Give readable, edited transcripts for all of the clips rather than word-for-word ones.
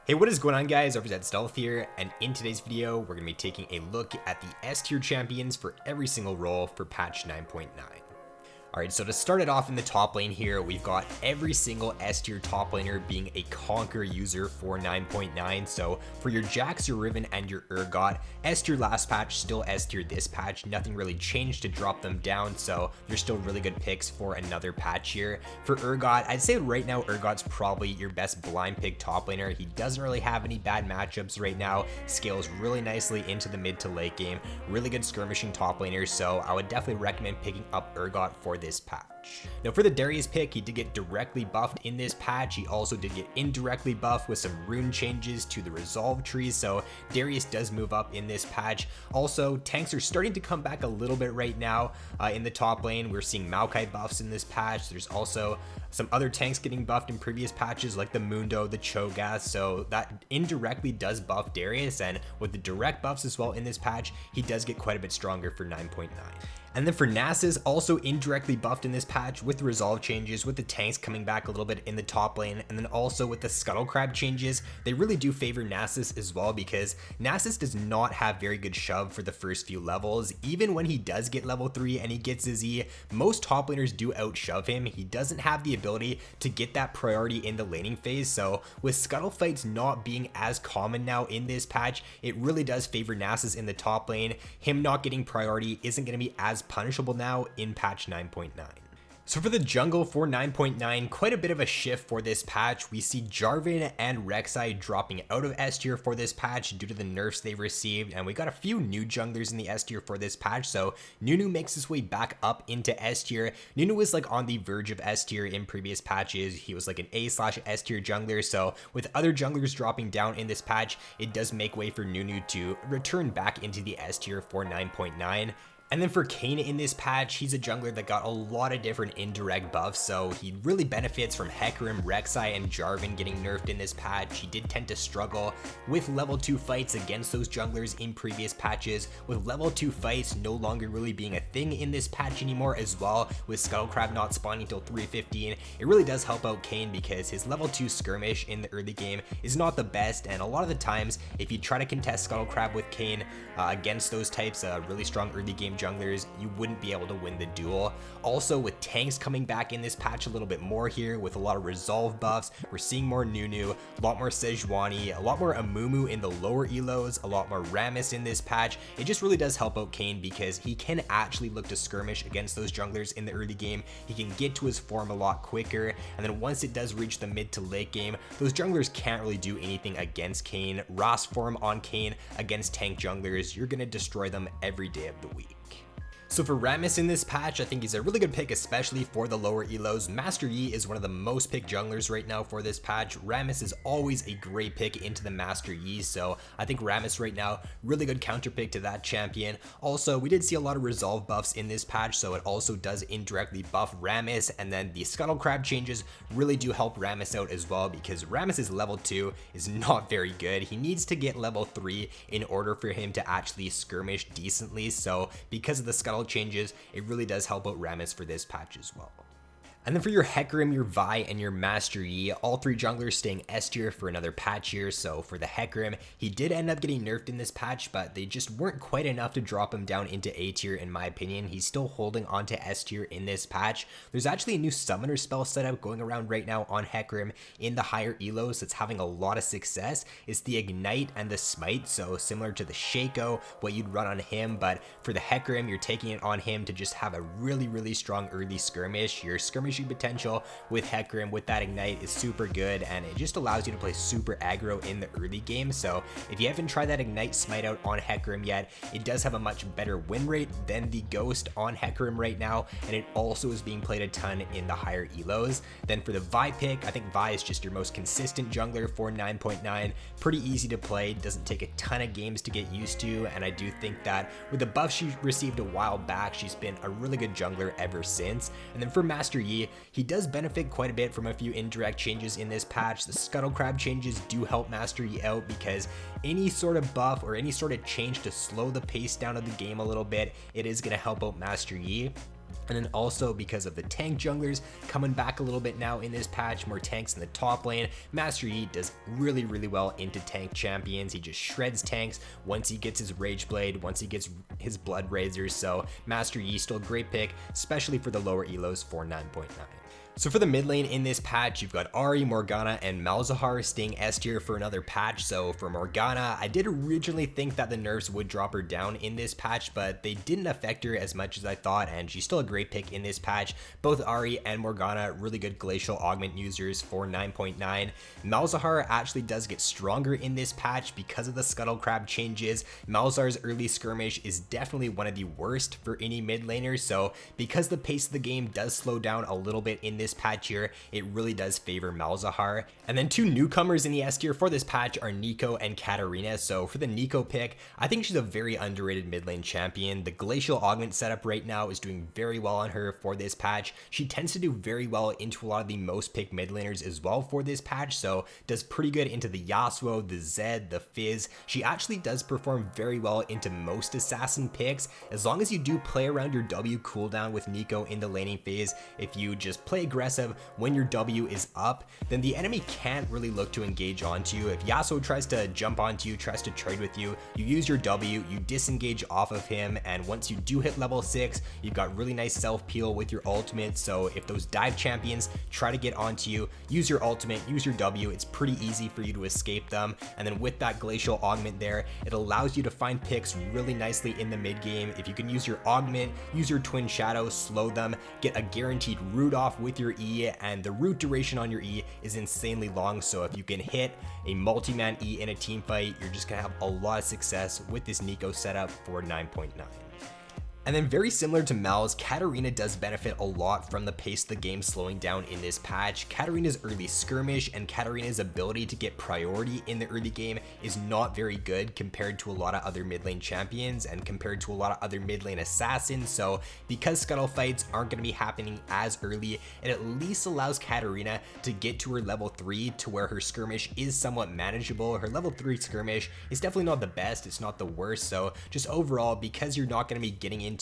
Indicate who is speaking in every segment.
Speaker 1: Hey, what is going on, guys? Overzet Stealth here, and in today's video, we're going to be taking a look at the S tier champions for every single role for patch 9.9. Alright, so to start it off in the top lane here, we've got every single S tier top laner being a Conquer user for 9.9. So for your Jax, your Riven, and your Urgot, S tier last patch, still S tier this patch. Nothing really changed to drop them down, so they're still really good picks for another patch here. For Urgot, I'd say right now Urgot's probably your best blind pick top laner. He doesn't really have any bad matchups right now, scales really nicely into the mid to late game, really good skirmishing top laner, so I would definitely recommend picking up Urgot for this patch. Now for the Darius pick, he did get directly buffed in this patch. He also did get indirectly buffed with some rune changes to the resolve trees, so Darius does move up in this patch. Also, tanks are starting to come back a little bit right now in the top lane. We're seeing Maokai buffs in this patch. There's also some other tanks getting buffed in previous patches like the Mundo, the Cho'Gath, so that indirectly does buff Darius, and with the direct buffs as well in this patch, he does get quite a bit stronger for 9.9. And then for Nasus, also indirectly buffed in this patch with the resolve changes, with the tanks coming back a little bit in the top lane, and then also with the Scuttle Crab changes. They really do favor Nasus as well, because Nasus does not have very good shove for the first few levels. Even when he does get level 3 and he gets his E, most top laners do outshove him. He doesn't have the ability to get that priority in the laning phase, so with Scuttle fights not being as common now in this patch, it really does favor Nasus in the top lane. Him not getting priority isn't going to be as punishable now in patch 9.9. So for the jungle for 9.9, quite a bit of a shift for this patch. We see Jarvan and Rek'Sai dropping out of S tier for this patch due to the nerfs they've received, and we got a few new junglers in the S tier for this patch. So Nunu makes his way back up into S tier. Nunu was like on the verge of S tier in previous patches. He was like an A/S tier jungler, so with other junglers dropping down in this patch, it does make way for Nunu to return back into the S tier for 9.9. And then for Kayn in this patch, he's a jungler that got a lot of different indirect buffs, so he really benefits from Hecarim, Rek'Sai, and Jarvan getting nerfed in this patch. He did tend to struggle with level 2 fights against those junglers in previous patches, with level 2 fights no longer really being a thing in this patch anymore as well, with Scuttlecrab not spawning till 315. It really does help out Kayn because his level 2 skirmish in the early game is not the best, and a lot of the times, if you try to contest Scuttlecrab with Kayn against those types of really strong early game junglers, you wouldn't be able to win the duel. Also, with tanks coming back in this patch a little bit more here with a lot of resolve buffs, we're seeing more Nunu, a lot more Sejuani, a lot more Amumu in the lower elos, a lot more Rammus in this patch. It just really does help out Kayn because he can actually look to skirmish against those junglers in the early game. He can get to his form a lot quicker, and then once it does reach the mid to late game, those junglers can't really do anything against Kayn. Ross form on Kayn against tank junglers, you're gonna destroy them every day of the week. So for Rammus in this patch, I think he's a really good pick, especially for the lower elos. Master Yi is one of the most picked junglers right now for this patch. Rammus is always a great pick into the Master Yi, so I think Rammus right now, really good counter pick to that champion. Also, we did see a lot of resolve buffs in this patch, so it also does indirectly buff Rammus, and then the Scuttle Crab changes really do help Rammus out as well, because Rammus's level 2 is not very good. He needs to get level 3 in order for him to actually skirmish decently, so because of the Scuttle changes, it really does help out Rammus for this patch as well. And then for your Hecarim, your Vi, and your Master Yi, all three junglers staying S tier for another patch here. So for the Hecarim, he did end up getting nerfed in this patch, but they just weren't quite enough to drop him down into A tier in my opinion. He's still holding on to S tier in this patch. There's actually a new summoner spell setup going around right now on Hecarim in the higher elos that's having a lot of success. It's the Ignite and the Smite, so similar to the Shaco, what you'd run on him, but for the Hecarim, you're taking it on him to just have a really strong early skirmish. Your skirmish potential with Hecarim with that Ignite is super good, and it just allows you to play super aggro in the early game. So if you haven't tried that Ignite Smite out on Hecarim yet, it does have a much better win rate than the Ghost on Hecarim right now, and it also is being played a ton in the higher elos. Then for the Vi pick, I think Vi is just your most consistent jungler for 9.9. Pretty easy to play, doesn't take a ton of games to get used to, and I do think that with the buff she received a while back, she's been a really good jungler ever since. And then for Master Yi, he does benefit quite a bit from a few indirect changes in this patch. The Scuttle Crab changes do help Master Yi out because any sort of buff or any sort of change to slow the pace down of the game a little bit, it is going to help out Master Yi. And then also because of the tank junglers coming back a little bit now in this patch, more tanks in the top lane, Master Yi does really well into tank champions. He just shreds tanks once he gets his Rage Blade, once he gets his Blood Razors. So Master Yi still a great pick, especially for the lower elos for 9.9. So for the mid lane in this patch, you've got Ahri, Morgana, and Malzahar staying S tier for another patch. So for Morgana, I did originally think that the nerfs would drop her down in this patch, but they didn't affect her as much as I thought, and she's still a great pick in this patch. Both Ahri and Morgana, really good Glacial Augment users for 9.9. Malzahar actually does get stronger in this patch because of the Scuttle Crab changes. Malzahar's early skirmish is definitely one of the worst for any mid laner, so because the pace of the game does slow down a little bit in this patch here, it really does favor Malzahar. And then two newcomers in the S tier for this patch are Neeko and Katarina. So for the Neeko pick, I think she's a very underrated mid lane champion. The Glacial Augment setup right now is doing very well on her for this patch. She tends to do very well into a lot of the most picked mid laners as well for this patch, so does pretty good into the Yasuo, the Zed, the Fizz. She actually does perform very well into most assassin picks, as long as you do play around your W cooldown with Neeko in the laning phase. If you just play aggressive when your W is up, then the enemy can't really look to engage onto you. If Yasuo tries to jump onto you, tries to trade with you, you use your W, you disengage off of him, and once you do hit level 6, you've got really nice self peel with your ultimate. So if those dive champions try to get onto you, use your ultimate, use your W, it's pretty easy for you to escape them. And then with that Glacial Augment there, it allows you to find picks really nicely in the mid game. If you can use your augment, use your Twin Shadow, slow them, get a guaranteed root off with your E, and the root duration on your E is insanely long. So if you can hit a multi-man E in a team fight, you're just gonna have a lot of success with this Neeko setup for 9.9. And then very similar to Mal's, Katarina does benefit a lot from the pace of the game slowing down in this patch. Katarina's early skirmish and Katarina's ability to get priority in the early game is not very good compared to a lot of other mid lane champions and compared to a lot of other mid lane assassins. So because scuttle fights aren't going to be happening as early, it at least allows Katarina to get to her level 3 to where her skirmish is somewhat manageable. Her level 3 skirmish is definitely not the best, it's not the worst. So just overall, because you're not going to be getting into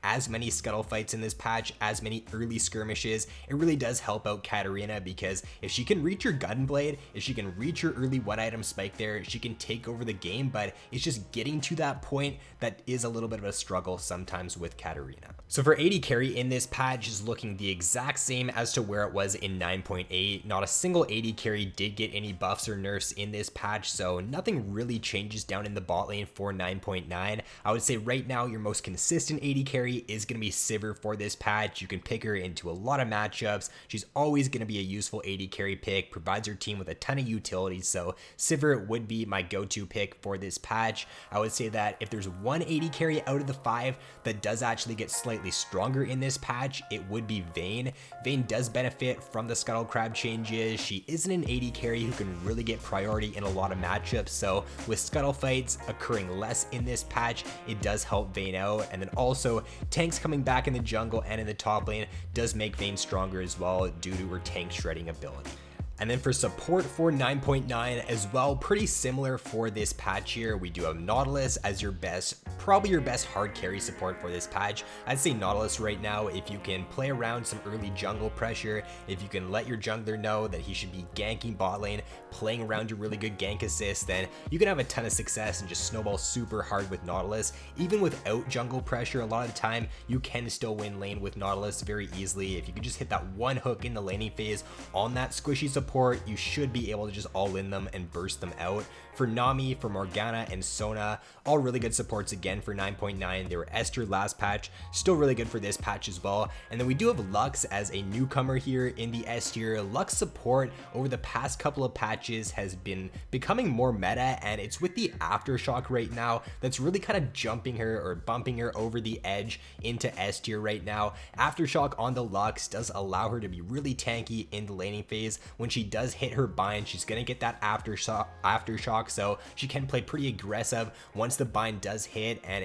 Speaker 1: as many scuttle fights in this patch, as many early skirmishes, it really does help out Katarina, because if she can reach your Gunblade, if she can reach your early one item spike there, she can take over the game. But it's just getting to that point that is a little bit of a struggle sometimes with Katarina. So for AD carry in this patch is looking the exact same as to where it was in 9.8. Not a single AD carry did get any buffs or nerfs in this patch, so nothing really changes down in the bot lane for 9.9. I would say right now your most consistent AD carry is going to be Sivir for this patch. You can pick her into a lot of matchups. She's always going to be a useful AD carry pick, provides her team with a ton of utility, so Sivir would be my go-to pick for this patch. I would say that if there's one AD carry out of the 5 that does actually get slightly stronger in this patch, it would be Vayne. Vayne does benefit from the Scuttle Crab changes. She isn't an AD carry who can really get priority in a lot of matchups, so with scuttle fights occurring less in this patch, it does help Vayne out. And then also tanks coming back in the jungle and in the top lane does make Vayne stronger as well due to her tank shredding ability. And then for support for 9.9 as well, pretty similar for this patch here. We do have Nautilus as your best, probably your best hard carry support for this patch. I'd say Nautilus right now, if you can play around some early jungle pressure, if you can let your jungler know that he should be ganking bot lane, playing around your really good gank assist, then you can have a ton of success and just snowball super hard with Nautilus. Even without jungle pressure, a lot of the time you can still win lane with Nautilus very easily. If you can just hit that one hook in the laning phase on that squishy support, you should be able to just all in them and burst them out. For Nami, for Morgana, and Sona, all really good supports again for 9.9. They were S tier last patch, still really good for this patch as well. And then we do have Lux as a newcomer here in the S tier. Lux support over the past couple of patches has been becoming more meta, and it's with the Aftershock right now that's really kind of jumping her or bumping her over the edge into S tier right now. Aftershock on the Lux does allow her to be really tanky in the laning phase when she she does hit her bind, she's gonna get that aftershock, so she can play pretty aggressive once the bind does hit. And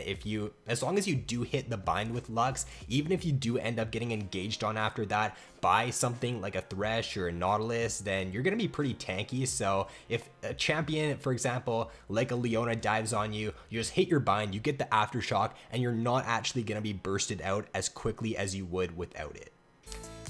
Speaker 1: as long as you do hit the bind with Lux, even if you do end up getting engaged on after that by something like a Thresh or a Nautilus, then you're gonna be pretty tanky. So if a champion, for example, like a Leona dives on you, you just hit your bind, you get the aftershock, and you're not actually gonna be bursted out as quickly as you would without it.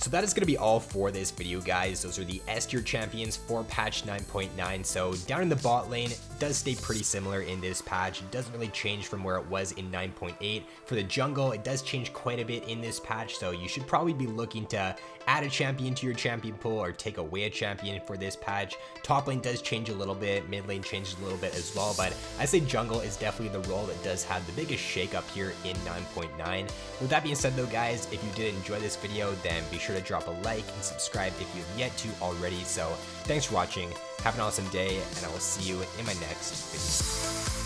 Speaker 1: So that is going to be all for this video, guys. Those are the S tier champions for patch 9.9. So down in the bot lane, it does stay pretty similar in this patch. It doesn't really change from where it was in 9.8. For the jungle, it does change quite a bit in this patch, so you should probably be looking to add a champion to your champion pool or take away a champion for this patch. Top lane does change a little bit, mid lane changes a little bit as well, but I say jungle is definitely the role that does have the biggest shakeup here in 9.9. With that being said though, guys, if you did enjoy this video, then be sure to drop a like and subscribe if you've yet to already. So thanks for watching, have an awesome day, and I will see you in my next video.